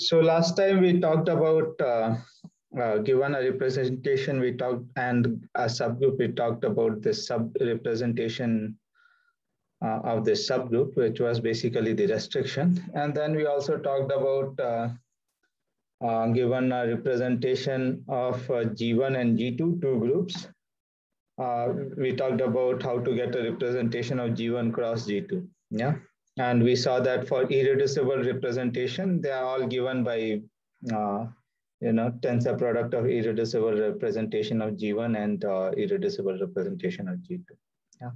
So last time we talked about given a representation, we talked, and a subgroup, we talked about the sub-representation of this subgroup, which was basically the restriction. And then we also talked about given a representation of G1 and G2, two groups. We talked about how to get a representation of G1 cross G2. Yeah. And we saw that for irreducible representation, they are all given by, tensor product of irreducible representation of G1 and irreducible representation of G2. Yeah.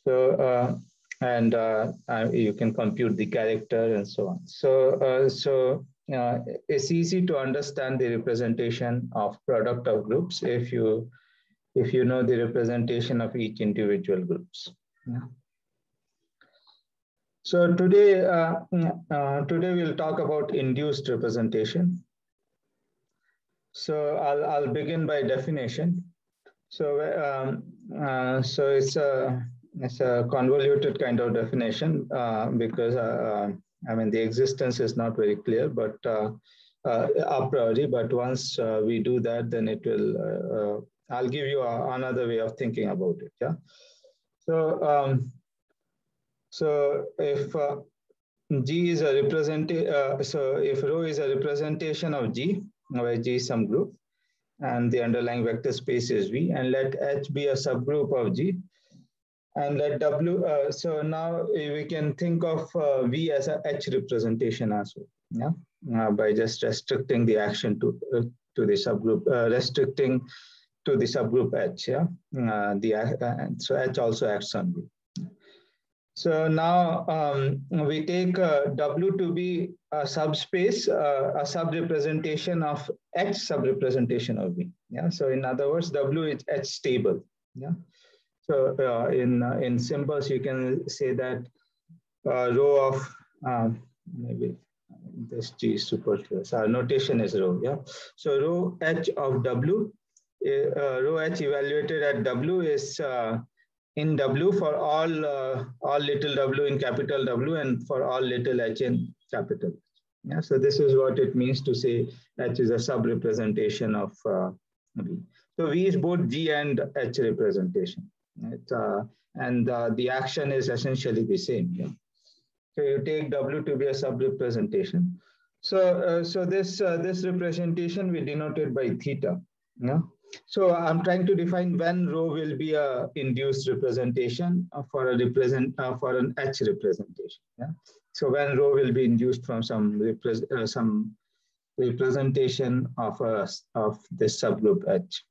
So, you can compute the character and so on. So it's easy to understand the representation of product of groups if you know the representation of each individual groups. Yeah. So today we'll talk about induced representation. So I'll begin by definition. So it's a convoluted kind of definition because the existence is not very clear, but a priori. But once we do that, then it will. I'll give you another way of thinking about it. Yeah. So if G is a so if rho is a representation of G, where G is some group, and the underlying vector space is V, and let H be a subgroup of G, and let W. So now we can think of V as a H representation as well. Yeah, by just restricting the action to the subgroup, restricting to the subgroup H. Yeah, so H also acts on V. So now we take W to be a subspace, a subrepresentation of H subrepresentation of V. Yeah. So in other words, W is H stable. Yeah. So in symbols, you can say that rho of maybe this G is superfluous. Our notation is rho. Yeah. So rho H of W, rho H evaluated at W is in W for all little w in capital W and for all little h in capital H. Yeah, so this is what it means to say H is a sub-representation of V. So V is both G and H representation. And the action is essentially the same. Yeah. So you take W to be a sub-representation. So this representation we denote it by theta. Yeah. So I'm trying to define when rho will be a induced representation for an H representation. Yeah. So when rho will be induced from some representation of this subgroup H.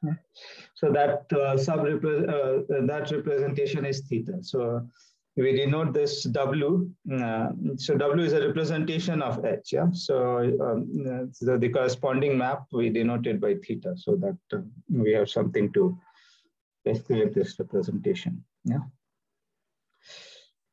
Yeah. So that that representation is theta. So we denote this W. So W is a representation of H. Yeah. So the corresponding map we denote it by theta, so that we have something to describe this representation. Yeah.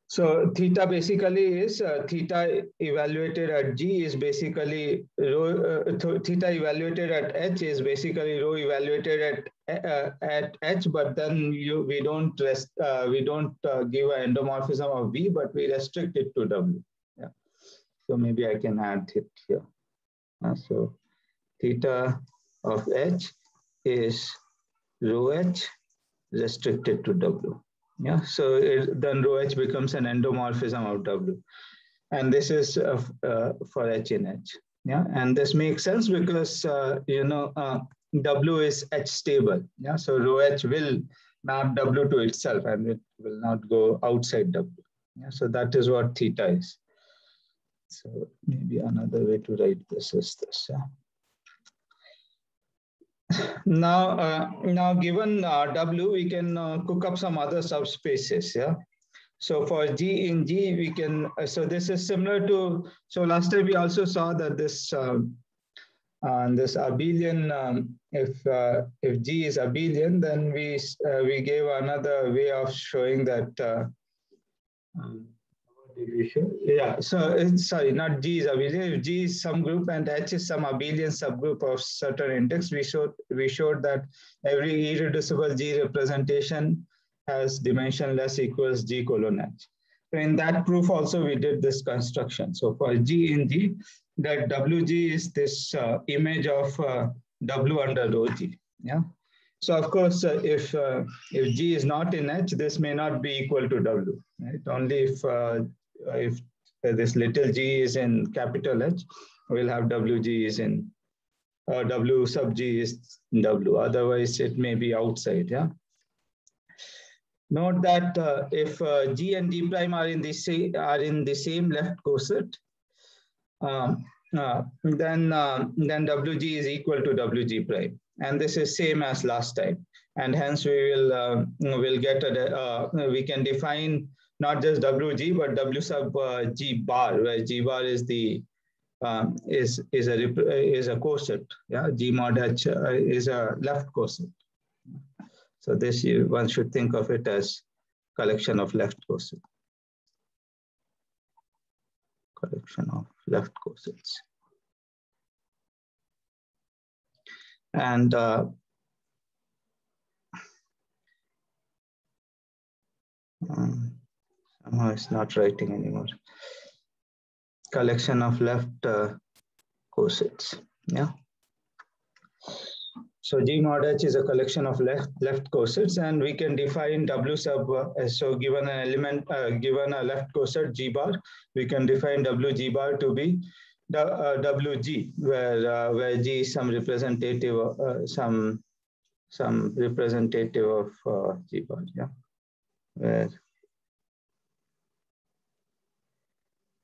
So theta basically is theta evaluated at G is basically rho. Theta evaluated at H is basically rho evaluated at H, but then we don't give an endomorphism of V, but we restrict it to W. Yeah. So maybe I can add it here. So theta of H is rho H restricted to W. Yeah, so then rho H becomes an endomorphism of W, and this is for H in H. Yeah, and this makes sense because W is H stable. Yeah, so rho H will map W to itself, and it will not go outside W. Yeah, so that is what theta is. So maybe another way to write this is this. Yeah. Now given W, we can cook up some other subspaces. Yeah. So for G in G, we can. So this is similar to. So last time we also saw that this this abelian. If G is abelian, then we gave another way of showing that. Did we show? Yeah, so sorry, not G is abelian. If G is some group and H is some abelian subgroup of certain index, we showed that every irreducible G representation has dimension less equals G colon H. So in that proof also we did this construction. So for G in G, that WG is this image of W under rho G. Yeah. So of course, if G is not in H, this may not be equal to W. Right? Only if this little g is in capital H, we'll have WG is in W sub G is in W. Otherwise, it may be outside. Yeah. Note that if G and G prime are in the same left coset, then WG is equal to WG prime, and this is same as last time. And hence we will get we can define not just WG but W sub G bar, where G bar is the is a coset. Yeah, G mod H is a left coset. So this one should think of it as collection of left cosets. Collection of left cosets. And somehow it's not writing anymore. Collection of left cosets. Yeah. So G mod H is a collection of left cosets, and we can define W sub. So given an element, given a left coset G bar, we can define WG bar to be WG, where G is some representative, some representative of G bar. Yeah, where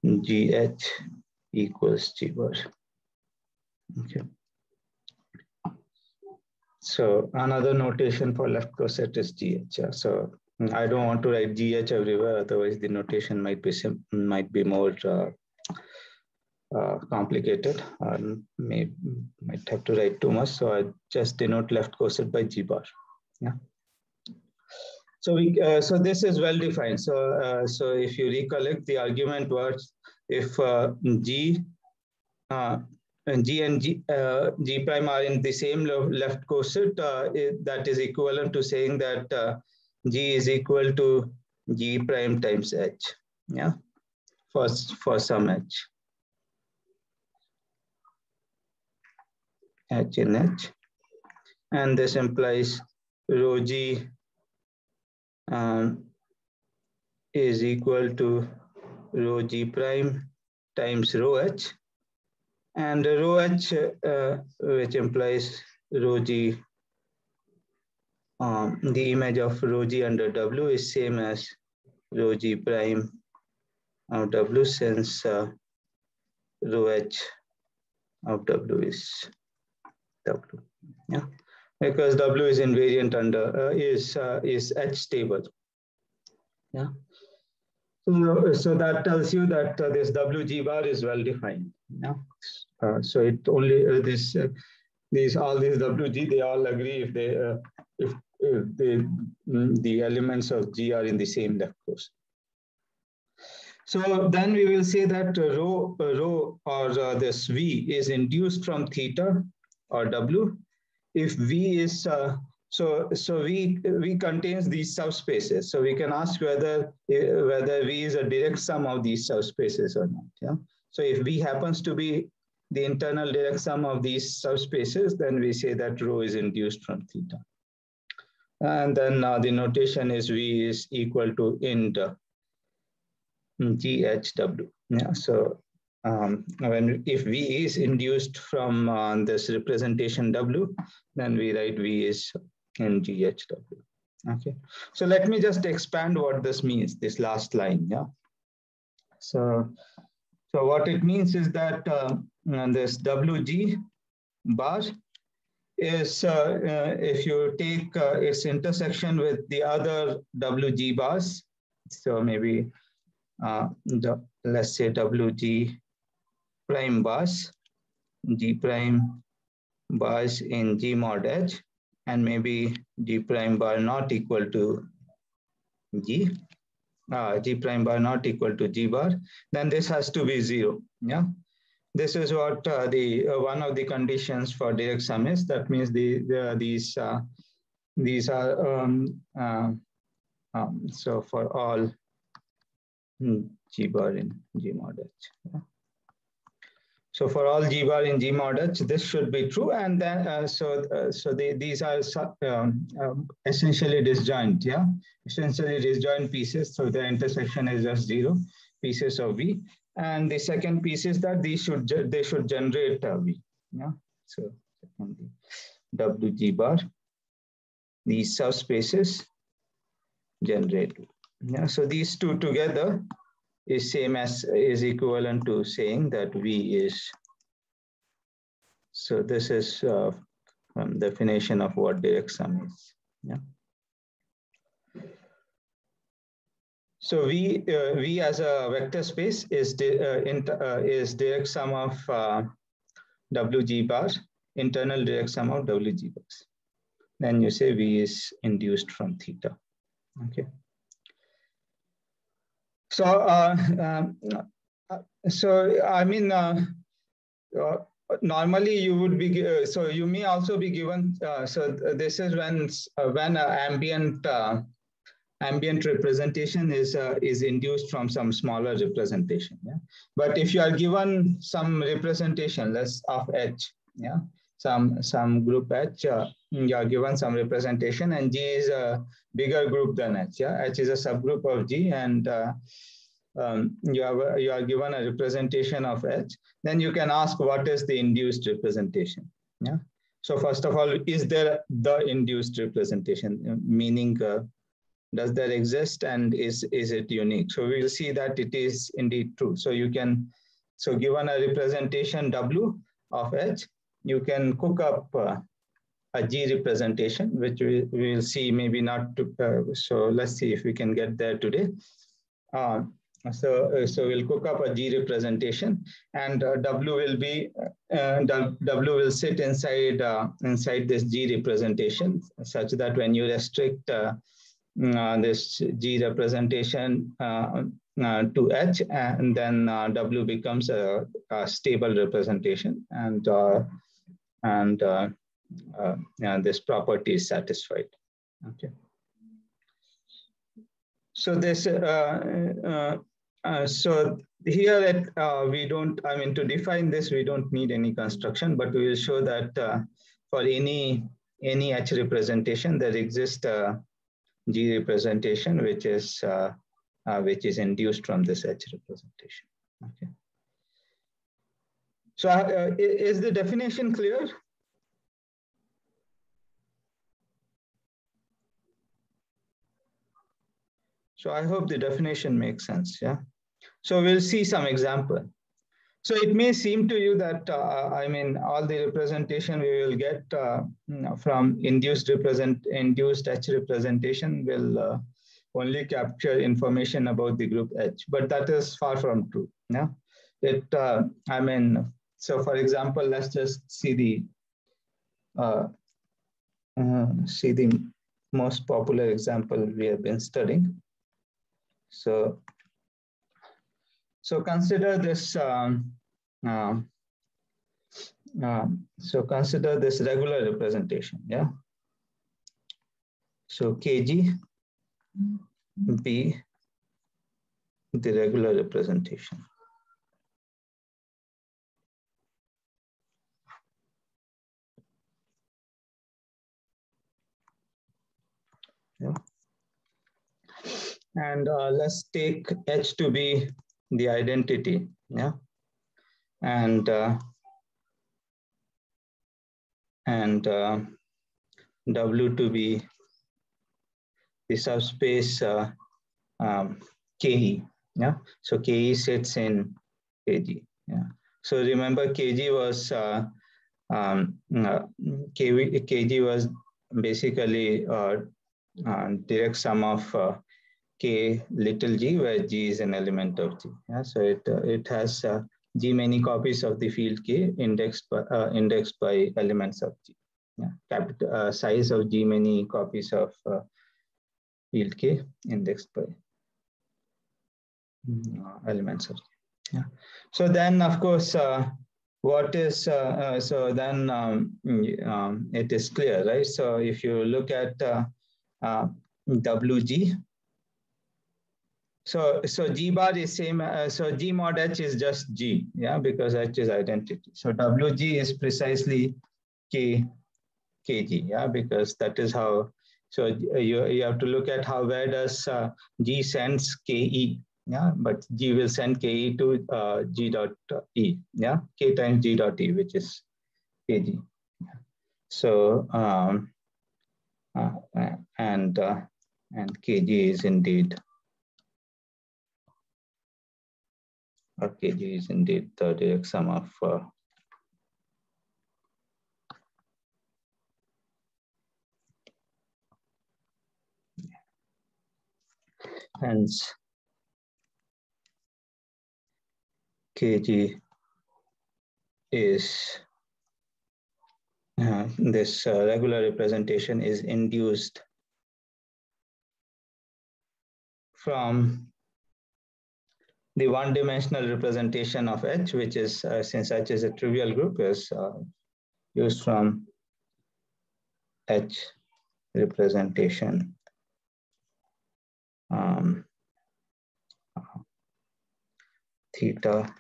GH equals G bar. Okay. So another notation for left coset is GH. Yeah. So I don't want to write GH everywhere, otherwise the notation might be more complicated. Might have to write too much. So I just denote left coset by G bar. Yeah. So so this is well defined. So so if you recollect, the argument was if G and G prime are in the same left coset, that is equivalent to saying that G is equal to G prime times H. Yeah, for some H. H in H. And this implies rho G is equal to rho G prime times rho H. And rho H, which implies rho G, the image of rho G under W is same as rho G prime of W, since rho H of W is W. Yeah, because W is invariant under is H stable. Yeah. So that tells you that this WG bar is well defined. Yeah. So it only all these WG, they all agree if the elements of G are in the same left coset. So then we will say that rho or this V is induced from theta or W if V is so V contains these subspaces. So we can ask whether V is a direct sum of these subspaces or not. Yeah. So if V happens to be the internal direct sum of these subspaces, then we say that rho is induced from theta. And then the notation is V is equal to int GHW. Yeah. So if V is induced from this representation W, then we write V is in GHW. Okay. So let me just expand what this means, this last line. Yeah. So what it means is that this WG bar is if you take its intersection with the other WG bars, so maybe let's say WG prime bars, G prime bars in G mod H, and maybe G prime bar not equal to G, G prime bar not equal to G bar, then this has to be 0. Yeah, this is what one of the conditions for direct sum is. That means these are so for all G bar in G mod H. Yeah. So for all G bar in G mod H, this should be true, and then these are essentially disjoint, yeah, essentially disjoint pieces. So the intersection is just 0 pieces of V, and the second piece is that they should generate V, yeah. So secondly, WG bar, these subspaces generate, yeah. So these two together is equivalent to saying that V is. So this is definition of what direct sum is. Yeah. So V as a vector space is direct sum of WG bar, internal direct sum of WG bars. Then you say V is induced from theta. Okay. So I mean, normally you would be so you may also be given. So this is when ambient representation is induced from some smaller representation. Yeah. But if you are given some representation less of H, yeah, some group H, you are given some representation, and G is a bigger group than H. Yeah, H is a subgroup of G, and you are given a representation of H. Then you can ask what is the induced representation. Yeah. So first of all, is there the induced representation? Meaning, does that exist, and is it unique? So we will see that it is indeed true. So you can, so given a representation W of H, you can cook up a G representation, which we will see maybe not to, so let's see if we can get there today. So we'll cook up a G representation, and W will be W will sit inside inside this G representation, such that when you restrict this G representation to H, and then W becomes a stable representation, and this property is satisfied. Okay. So this so here we don't, I mean, to define this, we don't need any construction, but we will show that for any H representation, there exists a G representation which is induced from this H representation. Okay. So is the definition clear? So I hope the definition makes sense. Yeah. So we'll see some example. So it may seem to you that I mean, all the representation we will get from induced H representation will only capture information about the group H, but that is far from true. Yeah. I mean, so for example, let's just see the most popular example we have been studying. So consider this. So consider this regular representation. Yeah. So KG be the regular representation. Yeah. And let's take H to be the identity, yeah, and W to be the subspace KE, yeah. So KE sits in KG, yeah. So remember, KG was KG was basically direct sum of K little g, where G is an element of G. Yeah, so it has G many copies of the field K indexed by elements of G. Yeah, capital size of G many copies of field K indexed by elements of G. Yeah. So then, of course, what is so then it is clear, right? So if you look at WG. So G bar is same. So G mod H is just G, yeah, because H is identity. So WG is precisely kg, yeah, because that is how. So you have to look at where does G sends ke, yeah, but G will send ke to G dot e, yeah, k times G dot e, which is kg. So and kg is indeed. Kg is indeed the direct sum of hence kg is this regular representation is induced from the one-dimensional representation of H, which is since H is a trivial group, is used from H representation theta,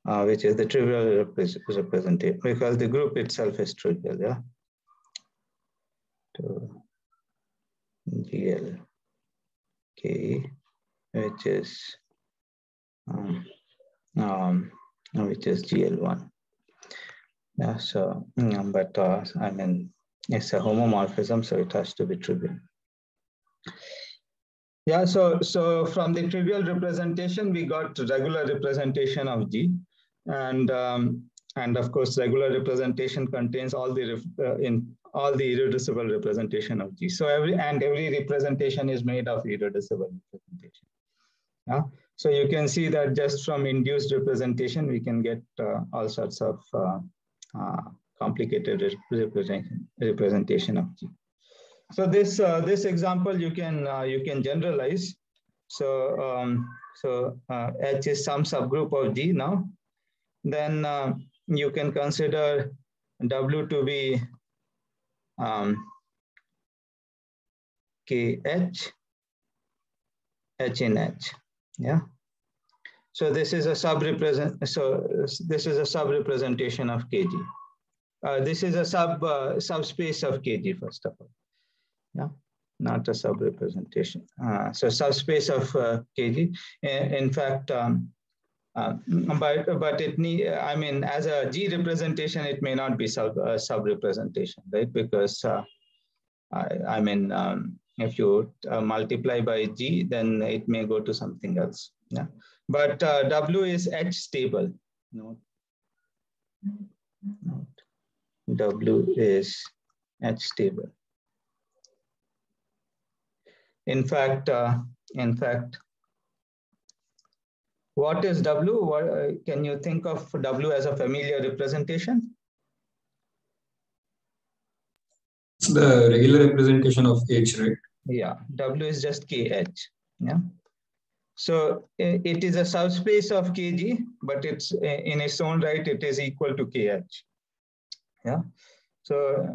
which is the trivial representation, because the group itself is trivial, yeah. To GL K, which is GL1. Yeah, so but I mean it's a homomorphism, so it has to be trivial. Yeah, so from the trivial representation we got regular representation of G, and of course regular representation contains all the irreducible representation of G. So every representation is made of irreducible representation. Yeah, so you can see that just from induced representation we can get all sorts of complicated representation of G. So this example you can generalize. So H is some subgroup of G now. Then you can consider W to be KH, H in H. Yeah. So this is a this is a sub-representation of KG. This is a subspace of KG, first of all. Yeah, not a sub-representation. So subspace of KG. In fact, but it I mean, as a G representation, it may not be sub-representation, right? Because I mean, if you multiply by G, then it may go to something else. Yeah, but W is H stable. No. W is H stable. In fact, what is W? Can you think of W as a familiar representation? It's the regular representation of H, right? Yeah, W is just KH. Yeah. So it is a subspace of KG, but it's in its own right, it is equal to KH. Yeah. So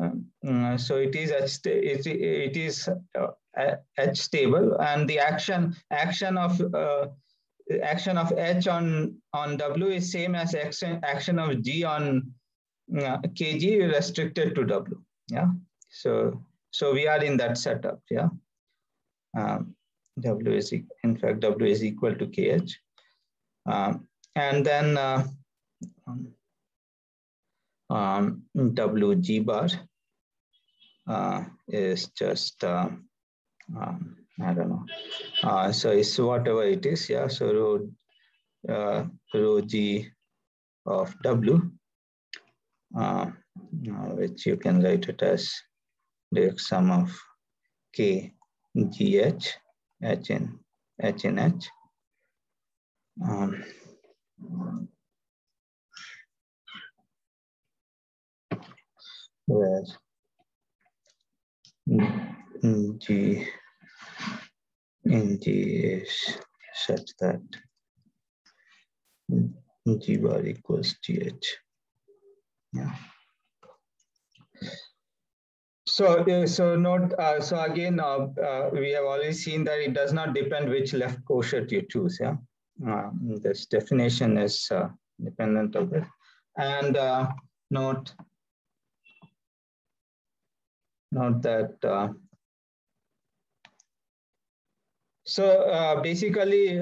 so it is H stable, and the action of H on W is same as action of G on KG restricted to W. Yeah. So we are in that setup. Yeah. W is in fact W is equal to KH, and then WG bar is just I don't know. So it's whatever it is. Yeah. So rho G of W, which you can write it as the sum of K GH H in H. Where G in G is such that G bar equals GH. Yeah. So note, so again, we have already seen that it does not depend which left quotient you choose. Yeah, this definition is dependent of it. And note that. So basically,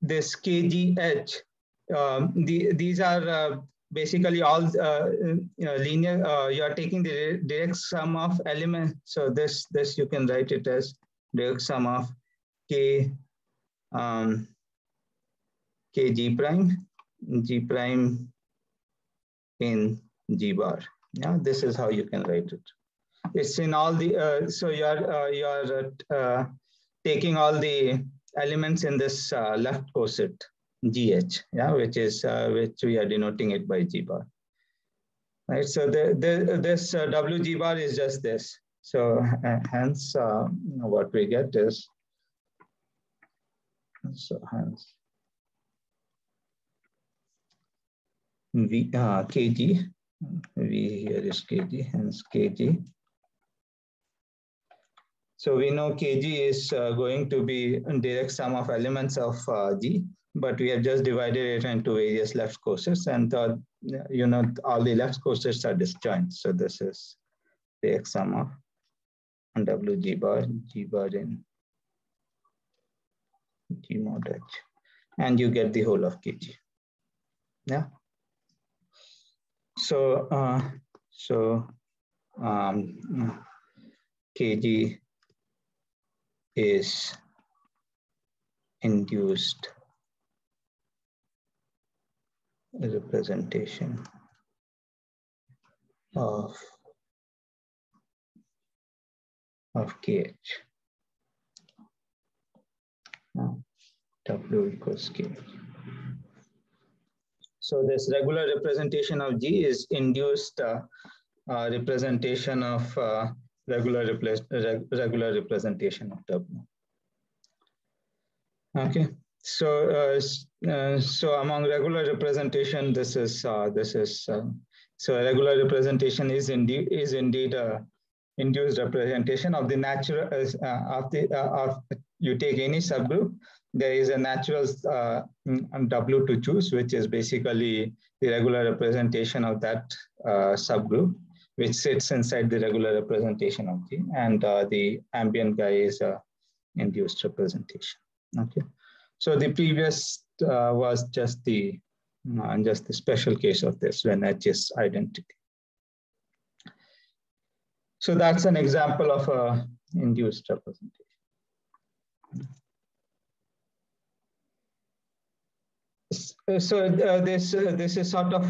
this KGH, these are basically all linear. You are taking the direct sum of elements. So this you can write it as direct sum of K G prime in G bar. Yeah, this is how you can write it. It's in all the so you are taking all the elements in this left coset GH, yeah, which we are denoting it by G bar, right? So this WG bar is just this. So hence what we get is hence V KG, V here is KG, hence KG. So we know KG is going to be a direct sum of elements of G, but we have just divided it into various left cosets, and you know, all the left cosets are disjoint. So this is direct sum of WG bar, G bar in G mod H, and you get the whole of KG. Yeah. So KG is induced representation of KH. W equals KH. So this regular representation of G is induced representation of regular representation of W. Okay. So so among regular representation, this is so a regular representation is indeed induced representation of the natural you take any subgroup, there is a natural W to choose, which is basically the regular representation of that subgroup, which sits inside the regular representation of G, and the ambient guy is induced representation. Okay, so the previous was just the special case of this when H is identity. So that's an example of a induced representation. So this is sort of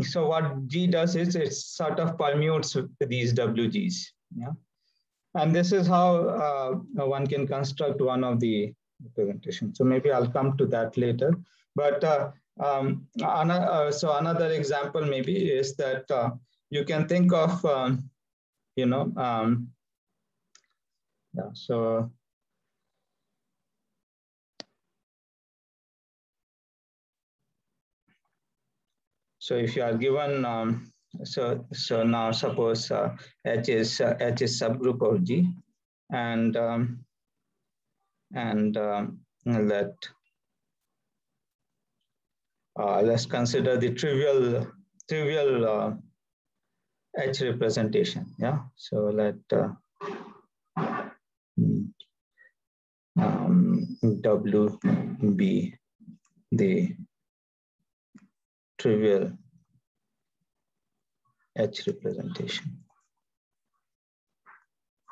so what G does is it sort of permutes these WGs, yeah, and this is how one can construct one of the representations. So maybe I'll come to that later. But so another example maybe is that you can think of you know yeah, so. So if you are given, so now suppose H is subgroup of G, and let's consider the trivial H representation. Yeah. So let W be the trivial H representation.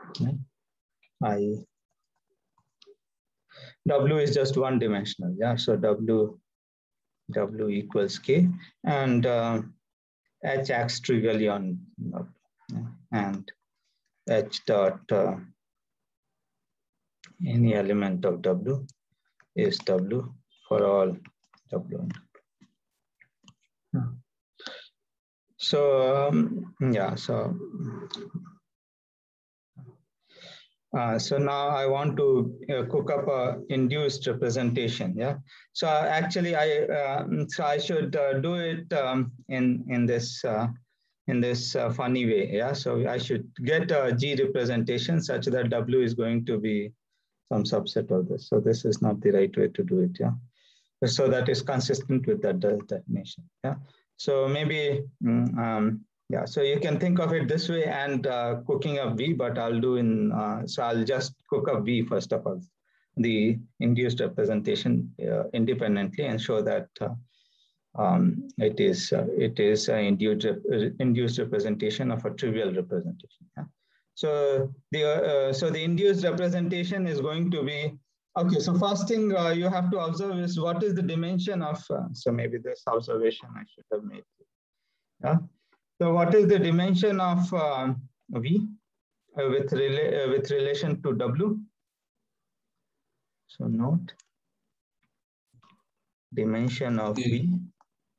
Okay. W is just one dimensional, yeah. So W equals K, and H acts trivially on W, yeah? And H dot any element of W is W for all W. So yeah, so so now I want to cook up a induced representation. Yeah. So actually, I should do it in this funny way. Yeah, so I should get a G representation such that W is going to be some subset of this. So this is not the right way to do it. Yeah, so that is consistent with that definition. Yeah, so maybe yeah, so you can think of it this way and cooking up V, but I'll do so I'll just cook up V first of all, the induced representation independently, and show that it is an induced representation of a trivial representation. Yeah? So the induced representation is going to be, okay. So first thing you have to observe is what is the dimension of. So maybe this observation I should have made. Yeah. So what is the dimension of V with relation to W? So note dimension of V.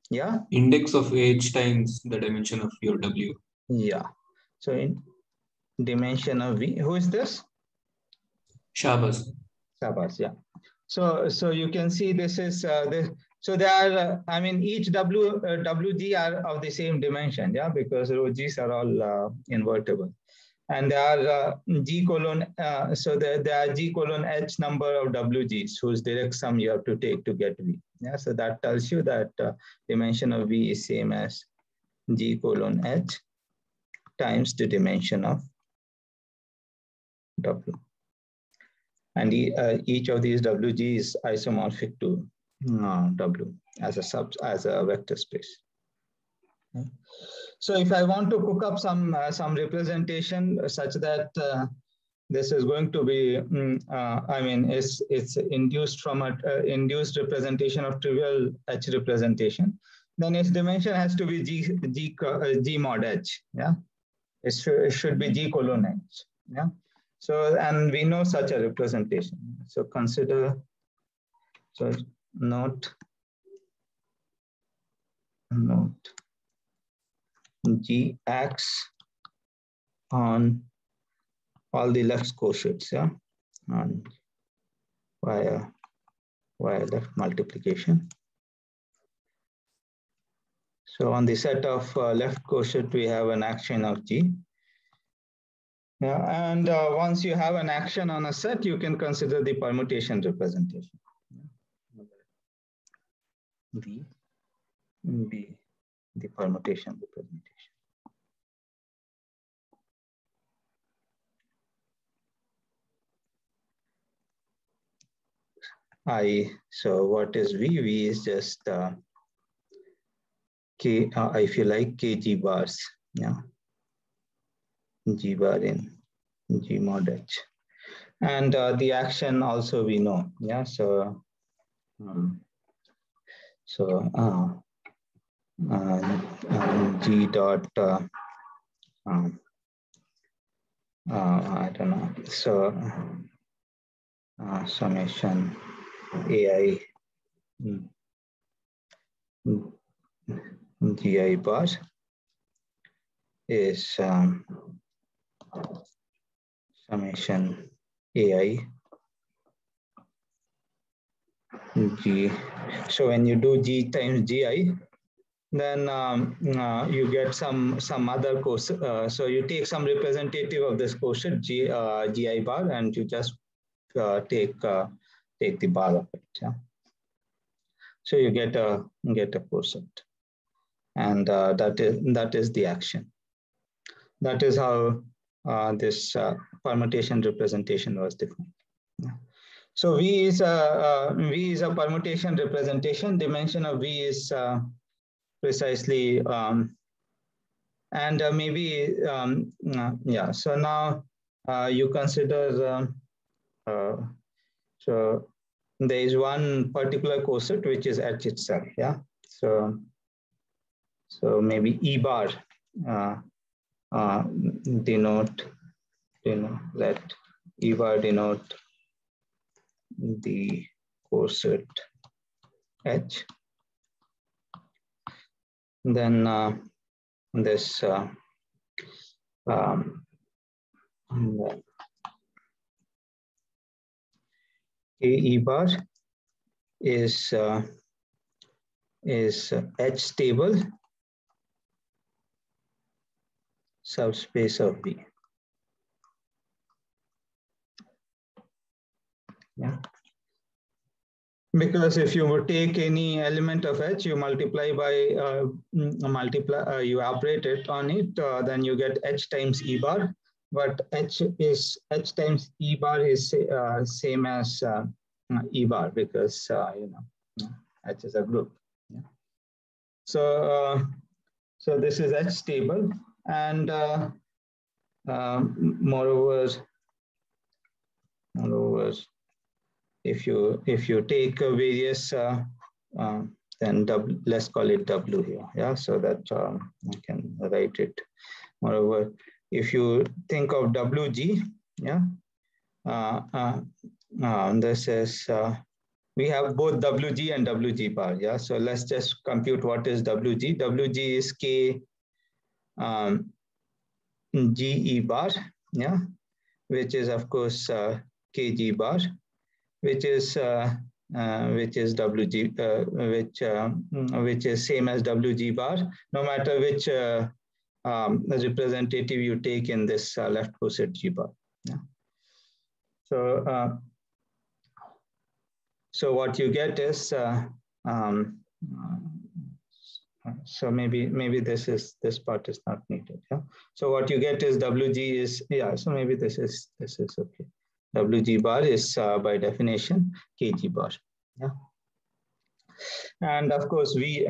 Yeah. Index of H times the dimension of your W. Yeah. So in dimension of V, who is this? Shabas. Shabas, yeah. So you can see this is so there are I mean each WG are of the same dimension, yeah, because rho G's are all invertible, and there are G colon so there are G colon H number of WGs whose direct sum you have to take to get V. Yeah, so that tells you that dimension of V is same as G colon H times the dimension of W. And each of these WG is isomorphic to W as a vector space. Okay. So if I want to cook up some representation such that this is going to be, I mean, it's induced from an induced representation of trivial H representation, then its dimension has to be G mod H. Yeah, it should be G colon H. Yeah. So, and we know such a representation. So consider, so note G acts on all the left quotients, yeah, and via left multiplication. So on the set of left quotient, we have an action of G. Yeah, and once you have an action on a set, you can consider the permutation representation. B, the permutation representation. So what is V? V is just K, if you like, KG bars, yeah. G bar in G mod H. And the action also we know, yeah. So, G dot, I don't know. So, summation AI GI bar is summation AI G. So when you do G times GI, then you get some other quotient. So you take some representative of this quotient GI bar, and you just take the bar of it. Yeah. So you get a quotient, and that is the action. That is how this permutation representation was defined. Yeah. So V is a permutation representation. Dimension of V is precisely and maybe yeah. So now you consider so there is one particular quotient which is H itself. Yeah. So maybe E bar denote let E bar denote the quotient H. Then this E bar is H stable subspace of B. Yeah. Because if you would take any element of H, you multiply by you operate it on it, then you get H times E bar. But H times E bar is same as E bar because H is a group. Yeah. So so this is H stable, and moreover, if you take various then W, let's call it W here, yeah, so that I can write it. Moreover, if you think of WG, yeah, this is we have both WG and WG bar, yeah. So let's just compute what is WG. WG is K GE bar, yeah, which is of course KG bar, which is WG, which is same as WG bar, no matter which representative you take in this left coset G bar. Yeah. So what you get is so maybe this part is not needed. Yeah. So what you get is WG is, yeah. So maybe this is okay. WG bar is by definition KG bar. Yeah. And of course V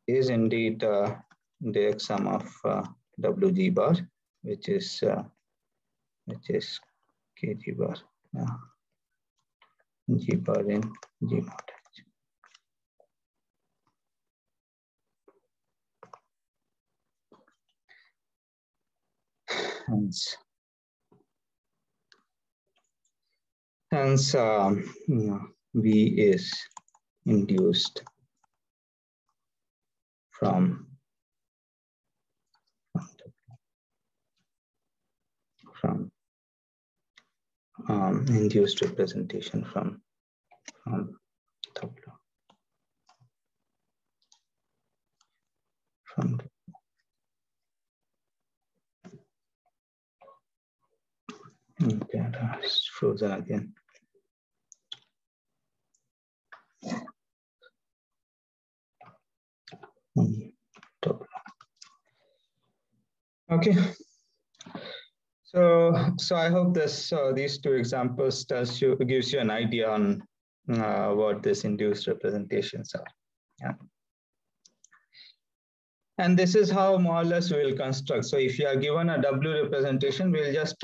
is indeed direct sum of WG bar, which is KG bar. Yeah. G bar in G mod H. Hence V is induced from induced representation from W. Okay, that's frozen again. Okay. So I hope this these two examples gives you an idea on what these induced representations are. Yeah. And this is how more or less we will construct. So if you are given a W representation, we'll just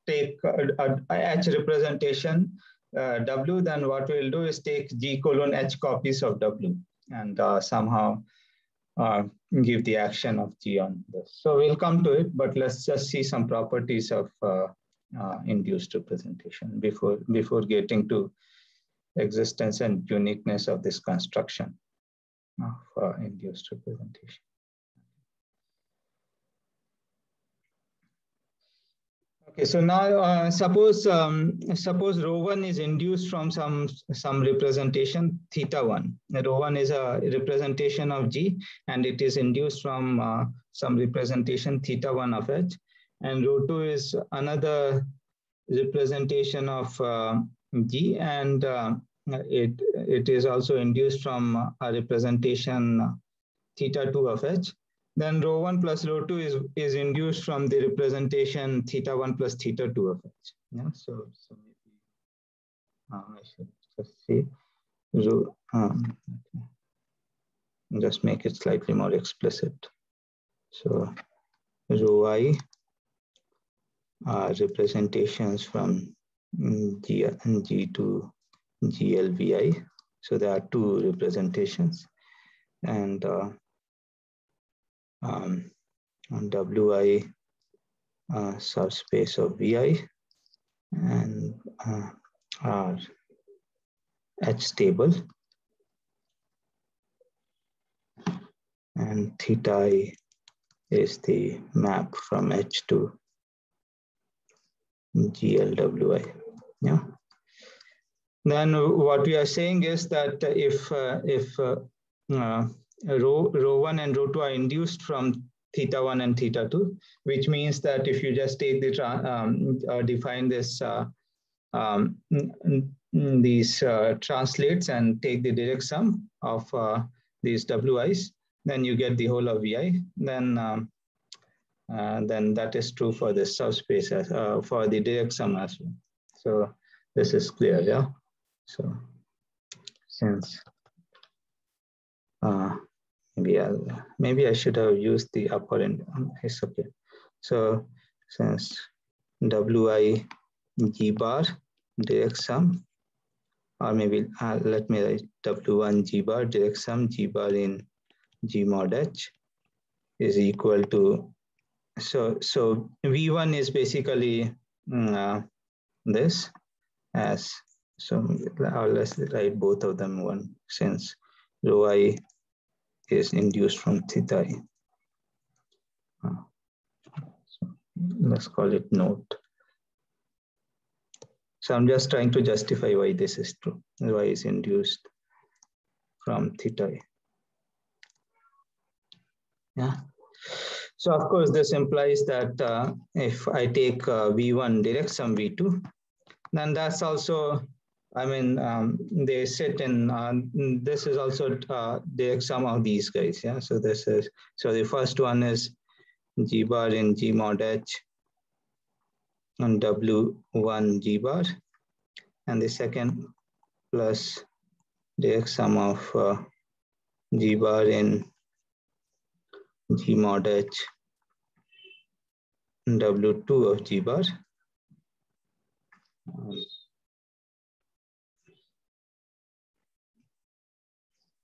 take a H representation W, then what we'll do is take G colon H copies of W and somehow give the action of G on this. So we'll come to it, but let's just see some properties of induced representation before getting to existence and uniqueness of this construction of induced representation. Okay, so now suppose rho1 is induced from some representation theta1. Rho1 is a representation of G, and it is induced from some representation theta1 of H, and rho2 is another representation of G, and it is also induced from a representation theta2 of H. Then rho1 plus rho2 is induced from the representation theta1 plus theta2 of H. Yeah, so maybe I should just say rho. Okay. Just make it slightly more explicit. So rho I are representations from G to GLVI. So there are two representations, and WI subspace of VI, and are H stable, and theta I is the map from H to GLWI. Yeah. Then what we are saying is that if rho1 and rho2 are induced from theta1 and theta2, which means that if you just take the define this these translates and take the direct sum of these wi's, then you get the whole of vi. Then that is true for the subspace for the direct sum as well. So this is clear, yeah. So since maybe I should have used the upper end. It's okay. So since wi g bar direct sum, or maybe let me write w1 g bar direct sum g bar in g mod h is equal to, so v1 is basically this as, so let's write both of them one, since rho I is induced from theta. So let's call it note. So I'm just trying to justify why this is true, why is induced from theta. Yeah. So of course, this implies that if I take V1 direct sum V2, then that's also, I mean, they sit in, this is also direct sum of these guys. Yeah. So this is, so the first one is G bar in G mod H and W1 G bar, and the second plus direct sum of G bar in G mod H and W2 of G bar.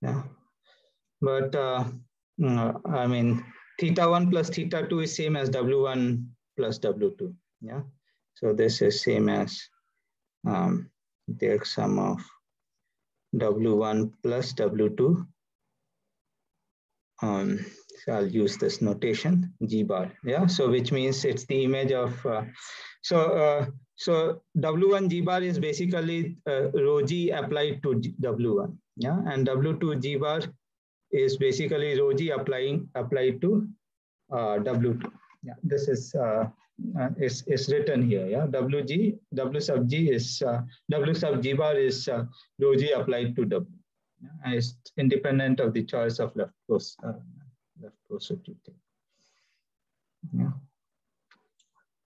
Yeah, but I mean, theta1 plus theta2 is same as W1 plus W2. Yeah, so this is same as direct sum of W1 plus W2. So I'll use this notation G bar. Yeah, so which means it's the image of so W1 G bar is basically rho G applied to W1. Yeah, and W2 G bar is basically rho G applied to W2. Yeah, this is written here. Yeah, W sub G is W sub G bar is rho G applied to W. Yeah, it's independent of the choice of left post substituting. Yeah.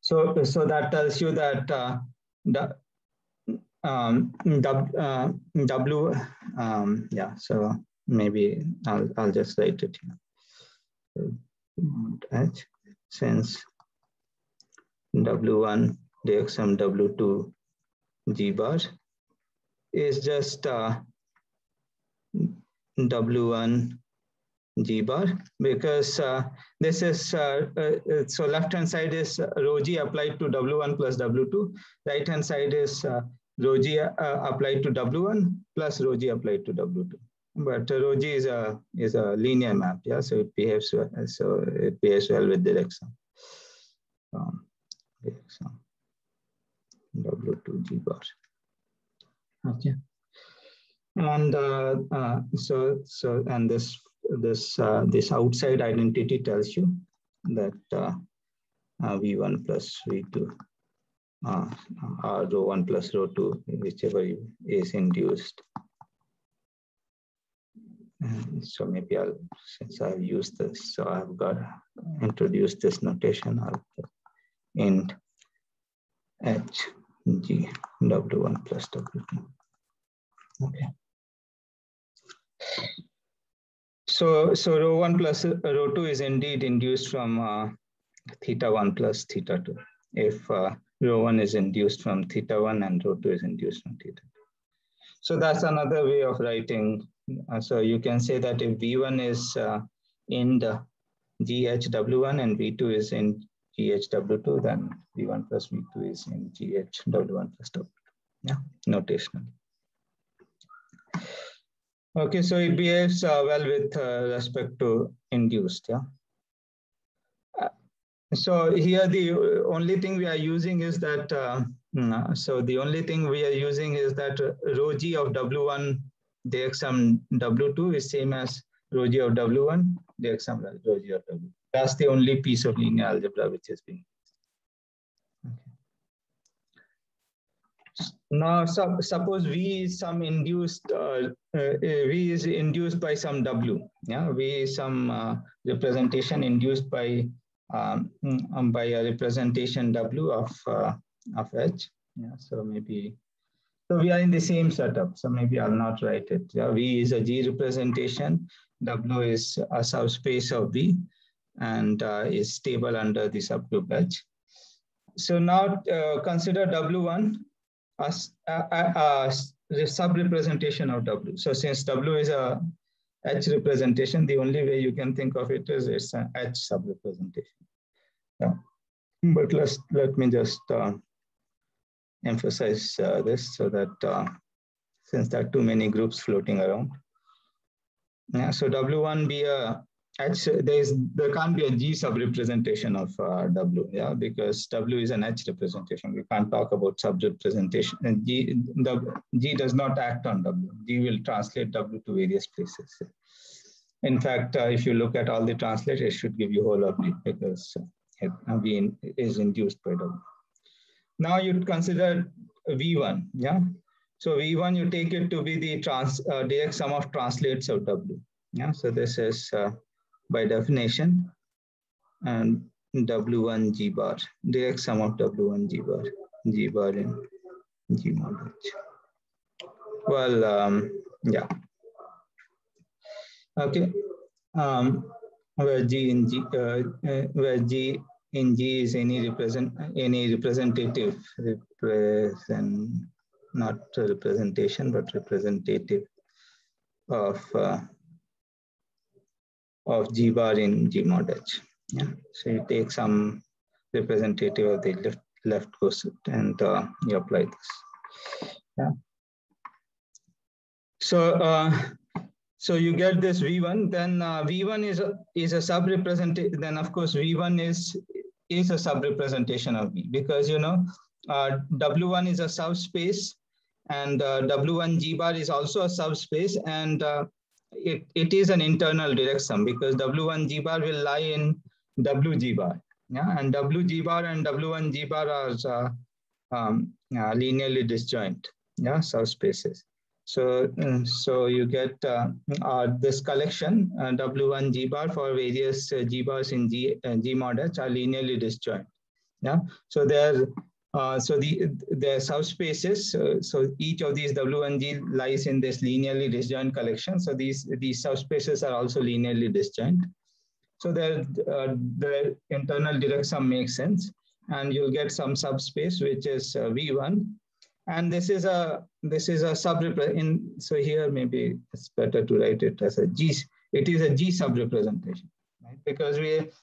So that tells you that W, yeah, so maybe I'll just write it here. H, since W1 direct sum W2 G bar is just W1 G bar, because this is, so left hand side is rho G applied to W1 plus W2, right hand side is rho G applied to W1 plus rho G applied to W2. But rho G is a linear map, yeah, so it behaves well, with direct sum. Direct sum W2 G bar. Okay. And and this outside identity tells you that V1 plus V2 or rho 1 plus rho 2, whichever is induced. And so maybe since I've used this, so I've got introduced this notation, I'll put int H G W1 plus W2. Okay. So rho 1 plus rho 2 is indeed induced from theta1 plus theta2. If rho 1 is induced from theta1 and rho 2 is induced from theta2. So that's another way of writing. So you can say that if V1 is in the GHW1 and V2 is in GHW2, then V1 plus V2 is in GHW1 plus W2. Yeah, notational. Okay, so it behaves well with respect to induced. Yeah. So here the only thing we are using is that, so the only thing we are using is that rho G of W1 direct sum W2 is same as rho G of W1 direct sum rho G of W2. That's the only piece of linear algebra which is being used. Okay. Now, suppose V is some induced, V is induced by some W. Yeah, V is some representation induced by a representation W of H. Yeah, so maybe. So we are in the same setup. So maybe I'll not write it. Yeah, V is a G representation. W is a subspace of V, and is stable under the subgroup H. So now consider W1 as the sub-representation of W. So since W is a H representation, the only way you can think of it is it's an H sub-representation. Yeah. But let me just emphasize this so that since there are too many groups floating around. Yeah, so W1 be a H, there can't be a G sub-representation of W, yeah, because W is an H representation. We can't talk about sub-representation. And G does not act on W. G will translate W to various places. In fact, if you look at all the translations, it should give you whole of V because V is induced by W. Now you consider V1, yeah. So V1, you take it to be the direct sum of translates of W. Yeah, so this is by definition, and W1 G bar, direct sum of W1 G bar in G mod H. Well, yeah. Okay. Where G in G, where G in G is any representative not representation, but representative of G bar in G mod H. Yeah. So you take some representative of the left quotient and you apply this. Yeah. So you get this V1, then V1 is a sub-representation. Then of course V1 is a sub-representation of V, because you know W1 is a subspace, and W1 G bar is also a subspace, and it is an internal direct sum because W1 G bar will lie in W G bar. Yeah, and W G bar and W1 G bar are linearly disjoint. Yeah, subspaces. So you get this collection W1 G bar for various G bars in G mod H are linearly disjoint. Yeah, so they're subspaces. So each of these W1 G lies in this linearly disjoint collection. So these subspaces are also linearly disjoint. So the internal direct sum makes sense, and you'll get some subspace which is V1. And this is a sub-representation. So here maybe it's better to write it as a G. It is a G sub-representation, right? Because if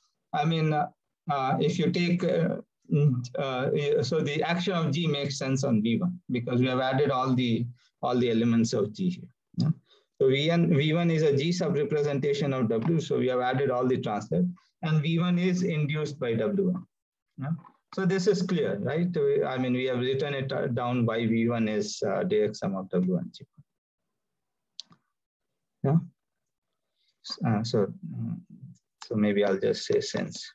you take so the action of G makes sense on V1 because we have added all the elements of G here. Yeah? So V1 is a G sub-representation of W. So we have added all the translate, and V1 is induced by W1. Yeah? So this is clear, right? I mean, we have written it down why V1 is direct sum of W1 G. Yeah. So maybe I'll just say since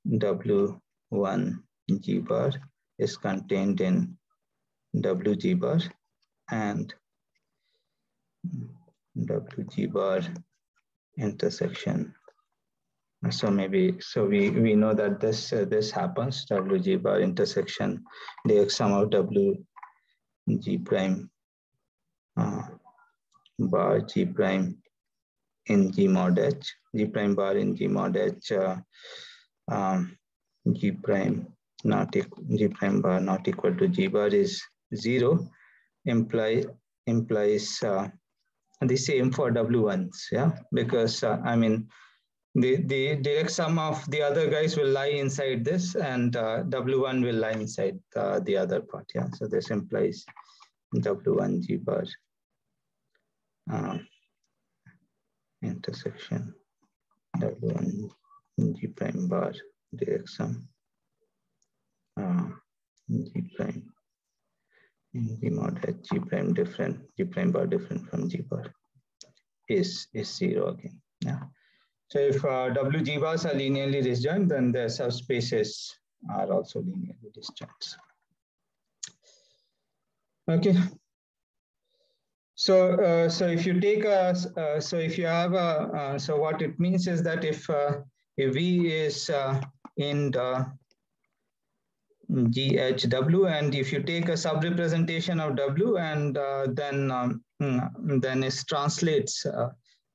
W1 G bar is contained in W G bar and W G bar intersection. So we know that this happens, W G bar intersection direct sum of W G prime bar G prime in G mod H, G prime bar in G mod H, G prime bar not equal to G bar is 0 implies the same for W1s, yeah, because I mean the direct sum of the other guys will lie inside this, and W1 will lie inside the other part. Yeah, so this implies W1 G bar intersection W1 G prime bar direct sum G prime in G mod H, G prime bar different from G bar is 0 again. Yeah. So if WG bars are linearly disjoint, then the subspaces are also linearly disjoint. Okay. So, so if you take a, so if you have a, so what it means is that if V is in the GHW, and if you take a sub-representation of W, and then it translates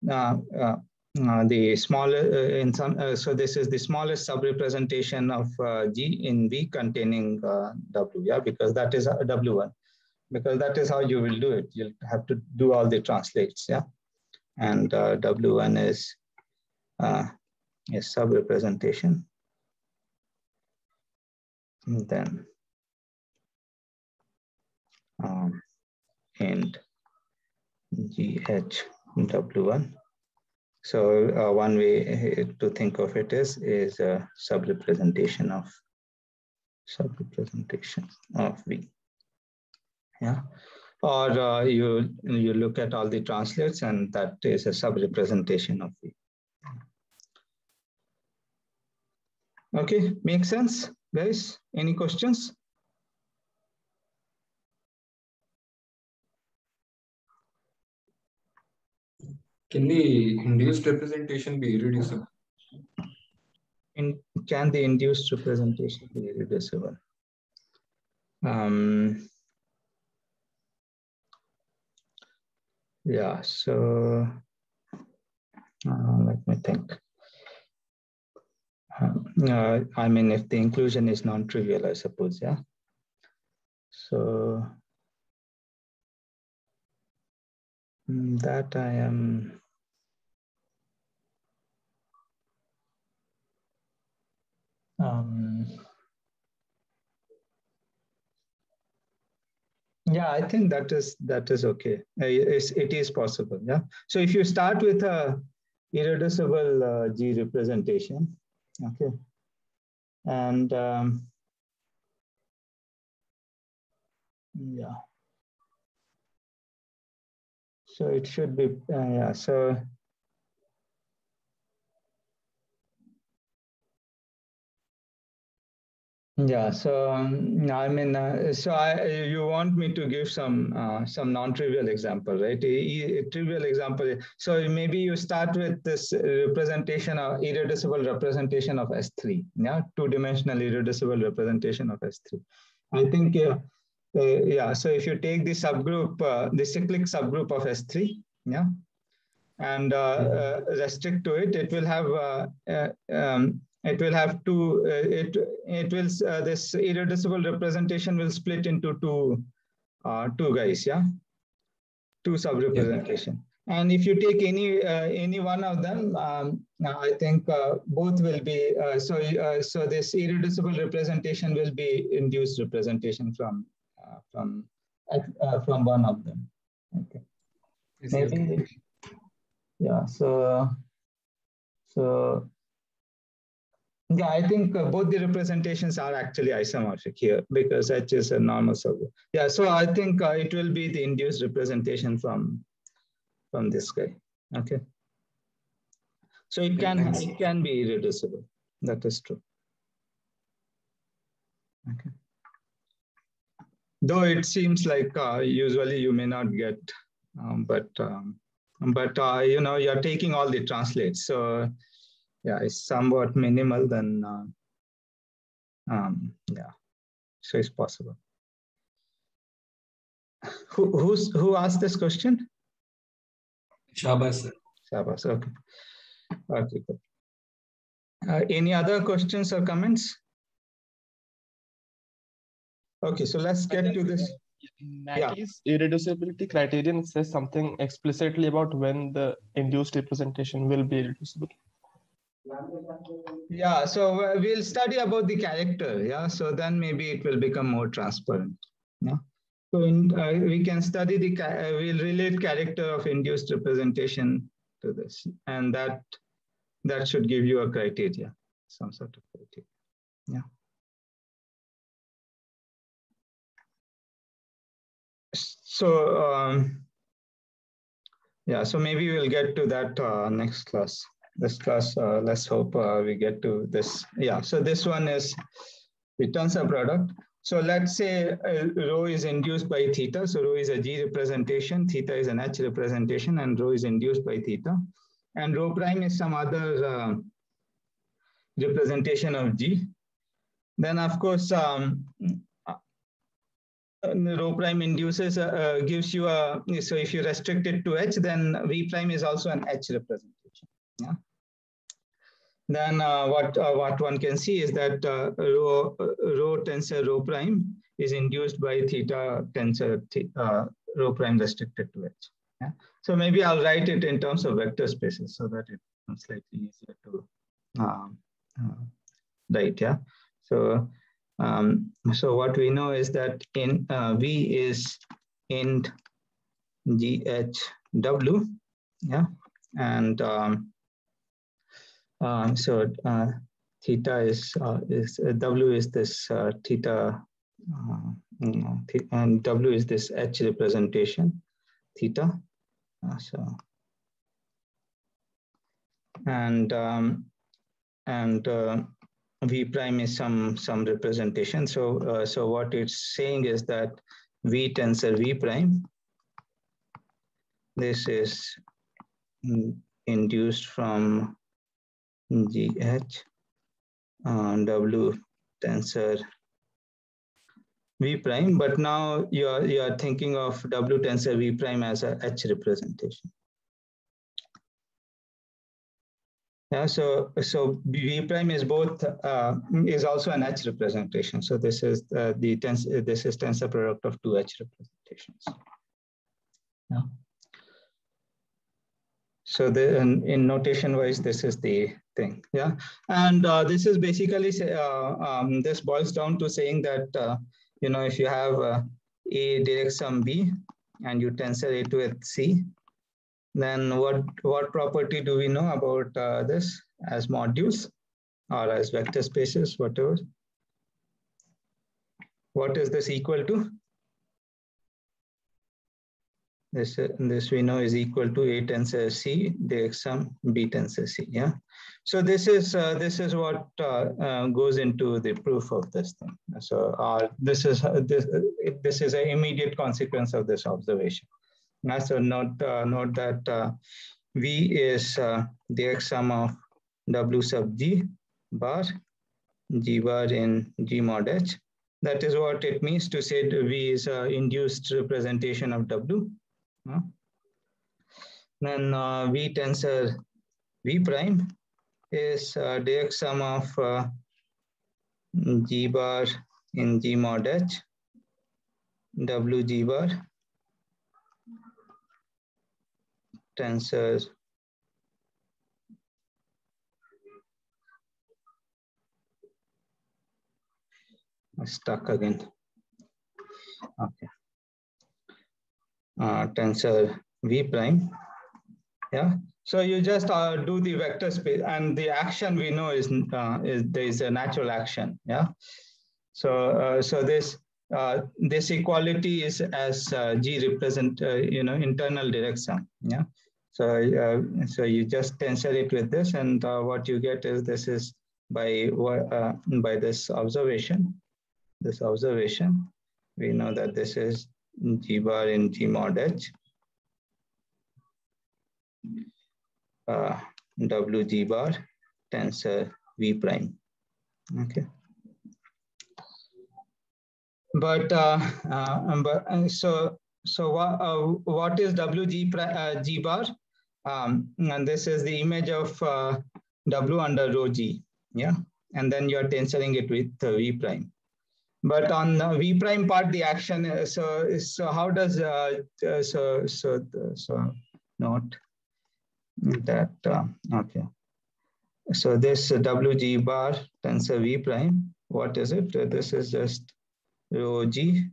the smaller in some. So this is the smallest sub-representation of G in V containing W. Yeah, because that is W1. Because that is how you will do it. You'll have to do all the translates. Yeah, and W1 is a sub-representation. Then and GHW1. So one way to think of it is a sub-representation of V. Yeah, or you look at all the translates, and that is a sub-representation of V. Okay, makes sense, guys? Any questions? Can the induced representation be irreducible? Can the induced representation be irreducible? Yeah, so let me think. I mean, if the inclusion is non-trivial, I suppose, yeah. So that I am. Yeah, I think that is okay. It is possible. Yeah. So if you start with a irreducible G representation, okay, and yeah, so it should be yeah. So yeah, so I mean, you want me to give some non-trivial example, right? A trivial example. So maybe you start with this representation of irreducible representation of S3. Yeah, two-dimensional irreducible representation of S3. I think yeah. So if you take the subgroup, the cyclic subgroup of S3, yeah, and restrict to it, it will have two. It will this irreducible representation will split into two guys. Yeah, two sub-representation. Yeah. And if you take any one of them, I think both will be so this irreducible representation will be induced representation from one of them. Okay. Maybe. Yeah. So yeah, I think both the representations are actually isomorphic here because H is a normal subgroup. Yeah. So I think it will be the induced representation from this guy. Okay. So it can be irreducible. That is true. Okay. Though it seems like usually you may not get, but you know, you're taking all the translates. So yeah, it's somewhat minimal. Then yeah, so it's possible. Who asked this question? Shabas, sir. Shabas. Okay. Okay. Good. Any other questions or comments? Okay, so let's get to this. Matthi's irreducibility criterion says something explicitly about when the induced representation will be irreducible. Yeah, so we'll study about the character. Yeah, so then maybe it will become more transparent. Yeah. So we can study we'll relate character of induced representation to this, and that should give you a criteria, some sort of criteria. Yeah. So yeah, so maybe we'll get to that next class. this class. Let's hope we get to this. Yeah, so this one is the tensor product. So let's say rho is induced by theta. So rho is a G representation, theta is an H representation, and rho is induced by theta. And rho prime is some other representation of G. Then of course, rho prime induces, gives you a, so if you restrict it to H, then V prime is also an H representation. Yeah. Then what one can see is that rho tensor rho prime is induced by theta tensor rho prime restricted to H. Yeah? So maybe I'll write it in terms of vector spaces so that it's slightly easier to write. Yeah. So so what we know is that in V is int GHW. Yeah, and so theta is W is this theta, and W is this H representation, theta. So and V prime is some representation. So so what it's saying is that V tensor V prime, this is induced from GH W tensor V prime, but now you are thinking of W tensor V prime as a H representation. Yeah, so V prime is both is also an H representation. So this is this is tensor product of two H representations. Yeah. So in notation wise, this is the thing. Yeah, and this is basically this boils down to saying that you know, if you have A directs some B and you tensor it with C, then what property do we know about this as modules or as vector spaces, whatever? What is this equal to? This we know is equal to A tensor C directs some B tensor C. Yeah. So this is what goes into the proof of this thing. So this is an immediate consequence of this observation. So note that V is the sum of W sub G bar in G mod H. That is what it means to say V is an induced representation of W. Then V tensor V prime is direct sum of G bar in G mod H, W G bar tensor stuck again. Okay. Tensor V prime. Yeah. So you just do the vector space, and the action we know is there is a natural action. Yeah. So so this equality is as G represent you know, internal direct sum. Yeah. So so you just tensor it with this, and what you get is this is by this observation. This observation, we know that this is G bar in G mod H, W G bar tensor V prime. Okay. But so what is W G bar? And this is the image of W under rho G. Yeah, and then you are tensoring it with V prime. But on the V prime part, the action. So how does so note that okay. So this WG bar tensor V prime. What is it? This is just rho G,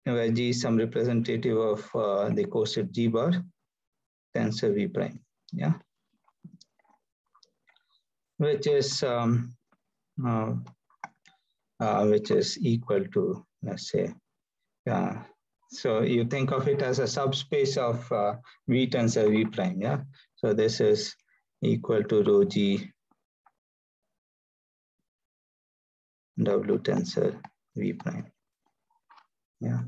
where G is some representative of the coset G bar tensor V prime. Yeah, which is equal to, let's say, So you think of it as a subspace of V tensor V prime, yeah? So this is equal to rho G W tensor V prime, yeah?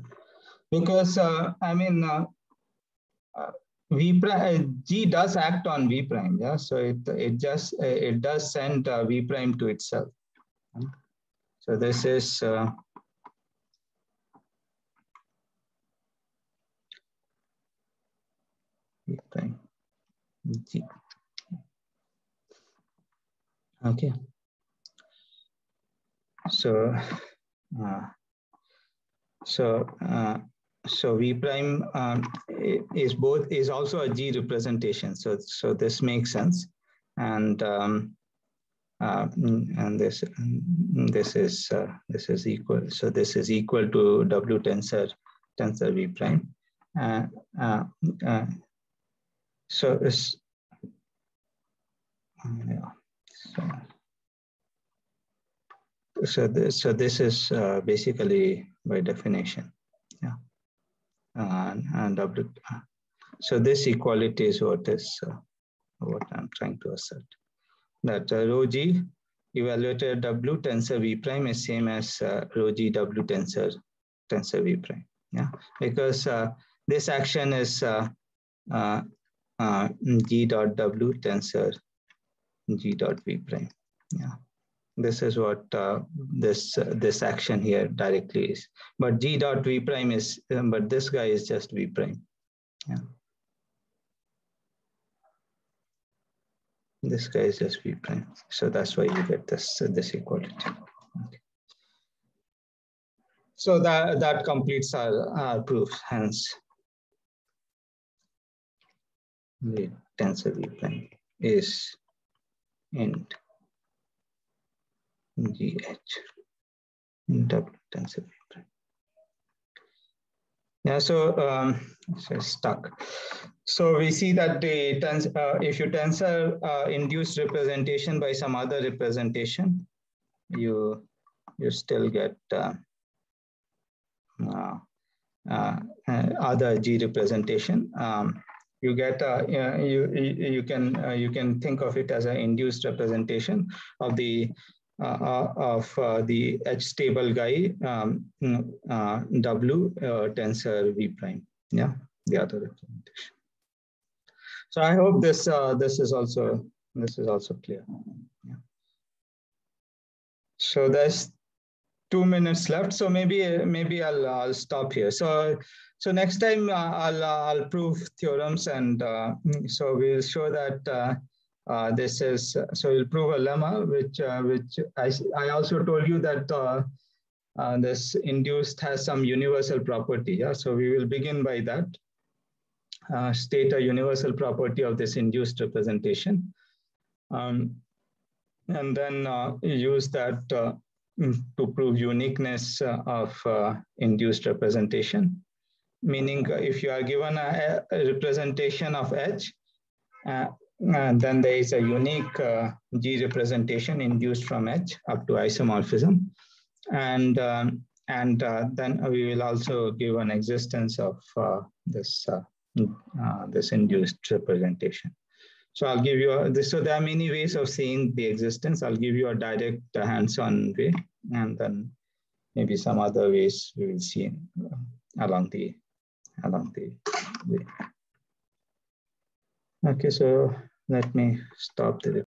Because, I mean, V prime, G does act on V prime, yeah? So it does send V prime to itself. So this is V prime G. Okay. So so V prime is also a G representation. So this makes sense, and this is equal. So this is equal to W tensor V prime. So it's yeah. So this is basically by definition, yeah. And W. So this equality is what I'm trying to assert. That rho G evaluated W tensor V prime is same as rho G W tensor V prime. Yeah, because this action is G dot W tensor G dot V prime. Yeah, this is what this action here directly is. But G dot V prime is, but this guy is just V prime. Yeah. This guy is just V prime. So that's why you get this equality. Okay. So that completes our proof. Hence, the tensor V prime is int GH W tensor V prime. Yeah, so stuck. So we see that the if you tensor induced representation by some other representation, you still get other G representation. You get you can think of it as an induced representation of the H stable guy W tensor V prime. Yeah, the other representation. So I hope this is also clear. Yeah. So there's 2 minutes left, so maybe I'll stop here. So next time I'll prove theorems, and so we'll show that this is, so we'll prove a lemma, which I also told you that this induced has some universal property. Yeah, so we will begin by that. State a universal property of this induced representation, and then use that to prove uniqueness of induced representation. Meaning, if you are given a representation of H, then there is a unique G representation induced from H up to isomorphism, and then we will also give an existence of this induced representation. So I'll give you this. So there are many ways of seeing the existence. I'll give you a direct hands-on way, and then maybe some other ways we will see along the way. Okay, so let me stop the